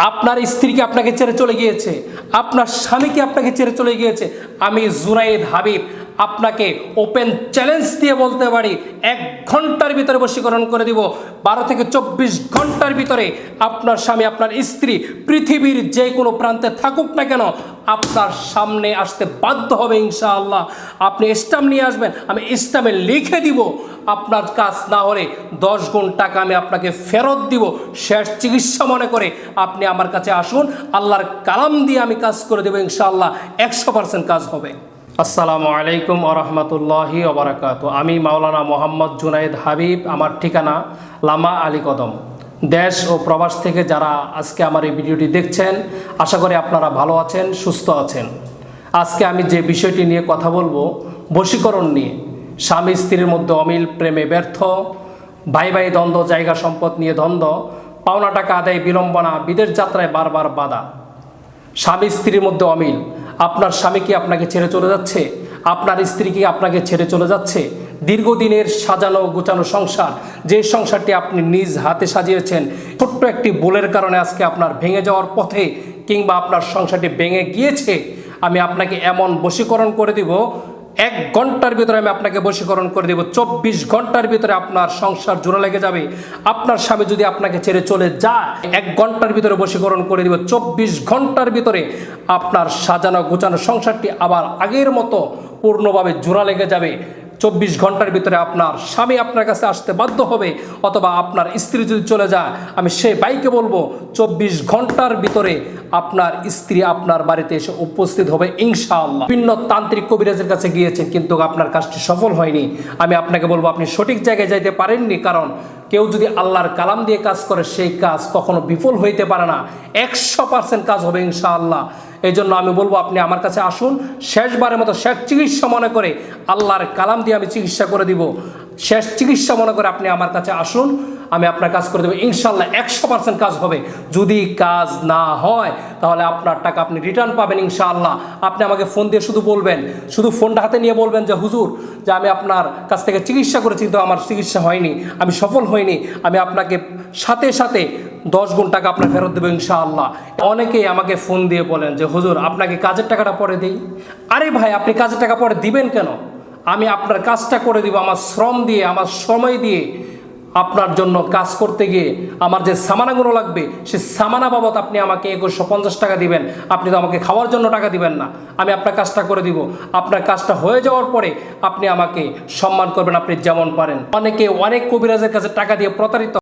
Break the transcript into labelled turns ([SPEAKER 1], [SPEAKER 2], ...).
[SPEAKER 1] আপনার স্ত্রী কি আপনাকে ছেড়ে চলে গিয়েছে, আপনার স্বামী কি আপনাকে ছেড়ে চলে গিয়েছে, আমি জুনায়েদ হাবিব আপনাকে ওপেন চ্যালেঞ্জ দিয়ে বলতে পারি 1 ঘন্টার ভিতরে বশীকরণ করে দিব। 12 থেকে 24 ঘন্টার ভিতরে আপনার স্বামী আপনার স্ত্রী পৃথিবীর যে কোনো প্রান্তে থাকুক না কেন আপনার সামনে আসতে বাধ্য হবে ইনশাআল্লাহ। আপনি স্ট্যাম্প নিয়ে আসবেন, আমি স্ট্যাম্পে লিখে দিব। আপনার কাজ না হলে 10 গুণ টাকা আমি আপনাকে ফেরত দিব। শেষ চিকিৎসা মনে করে আপনি আমার কাছে আসুন, আল্লাহর কালাম দিয়ে আমি কাজ করে দেবো ইনশাআল্লাহ। 100% কাজ হবে। আসসালামু আলাইকুম ওয়া রাহমাতুল্লাহি ওয়া বারাকাতুহু। আমি মাওলানা মোহাম্মদ জুনায়েদ হাবিব। আমার ঠিকানা লামা আলী কদম। দেশ ও প্রবাস থেকে যারা আজকে আমার এই ভিডিওটি দেখছেন, আশা করি আপনারা ভালো আছেন, সুস্থ আছেন। আজকে আমি যে বিষয়টি নিয়ে কথা বলবো, বশীকরণ নিয়ে। স্বামী স্ত্রীর মধ্যে অমিল, প্রেমে ব্যর্থ, ভাই ভাই দ্বন্দ্ব, জায়গা সম্পদ নিয়ে দ্বন্দ্ব, পাওনা টাকা আদায় বিড়ম্বনা, বিদেশ যাত্রায় বারবার বাধা। স্বামী স্ত্রীর মধ্যে অমিল। আপনার স্বামী কি আপনাকে ছেড়ে চলে যাচ্ছে, আপনার স্ত্রী কি আপনাকে ছেড়ে চলে যাচ্ছে। দীর্ঘদিনের সাজানো গোছানো সংসার, যে সংসারটি আপনি নিজ হাতে সাজিয়েছেন, ছোট্ট একটি ভুলের কারণে আজকে আপনার ভেঙে যাওয়ার পথে, কিংবা আপনার সংসারটি ভেঙে গিয়েছে, আমি আপনাকে এমন বশীকরণ করে দিব। 1 ঘন্টার ভিতরে আমি আপনাকে বশীকরণ করে দেব। 24 ঘন্টার ভিতরে আপনার সংসার জোড়া লেগে যাবে। আপনার স্বামী যদি আপনাকে ছেড়ে চলে যায়, 1 ঘন্টার ভিতরে বশীকরণ করে দেব। 24 ঘন্টার ভিতরে আপনার সাজানো গোছানো সংসারটি আবার আগের মতো পূর্ণভাবে জোড়া লেগে যাবে। 24 ঘন্টার ভিতরে আপনার স্বামী আপনার কাছে আসতে বাধ্য হবে, অথবা আপনার স্ত্রী যদি চলে যায়, আমি সেই ভাইকে বলবো 24 ঘন্টার ভিতরে আপনার স্ত্রী আপনার বাড়িতে এসে উপস্থিত হবে ইনশাআল্লাহ। বিভিন্ন তান্ত্রিক কবিরাজের কাছে গিয়েছেন, কিন্তু আপনার কাজটি সফল হয়নি। আমি আপনাকে বলবো আপনি সঠিক জায়গায় যাইতে পারেননি, কারণ কেউ যদি আল্লাহর কালাম দিয়ে কাজ করে সেই কাজ কখনো বিফল হইতে পারে না। 100% কাজ হবে ইনশাআল্লাহ। এই জন্য আমি বলবো আপনি আমার কাছে আসুন, শেষবারের মতো শেষ চিকিৎসা মনে করে আল্লাহর কালাম দিয়ে আমি চিকিৎসা করে দিব। শেষ চিকিৎসা মনে করে আপনি আমার কাছে আসুন, আমি আপনার কাজ করে দেবো ইনশাআল্লাহ। 100% কাজ হবে। যদি কাজ না হয় তাহলে আপনার টাকা আপনি রিটার্ন পাবেন ইনশাআল্লাহ। আপনি আমাকে ফোন দিয়ে শুধু বলবেন, শুধু ফোনটা হাতে নিয়ে বলবেন যে হুজুর, যে আমি আপনার কাছ থেকে চিকিৎসা করেছি কিন্তু আমার চিকিৎসা হয়নি, আমি সফল হইনি, আমি আপনাকে সাথে সাথে 10 গুণ টাকা আপনার ফেরত দেবো ইনশাআল্লাহ। অনেকেই আমাকে ফোন দিয়ে বলেন যে হুজুর, আপনাকে কাজের টাকাটা পরে দিই। আরে ভাই, আপনি কাজের টাকা পরে দিবেন কেন? আমি আপনার কাজটা করে দিব আমার শ্রম দিয়ে, আমার সময় দিয়ে। আপনার জন্য কাজ করতে গিয়ে আমার যে সামানাগুলো লাগবে, সে সামানা বাবদ আপনি আমাকে 2150 টাকা দিবেন। আপনি তো আমাকে খাওয়ার জন্য টাকা দিবেন না। আমি আপনার কাজটা করে দিব। আপনার কাজটা হয়ে যাওয়ার পরে আপনি আমাকে সম্মান করবেন, আপনি যেমন পারেন। অনেকে অনেক কবিরাজের কাছে টাকা দিয়ে প্রতারিত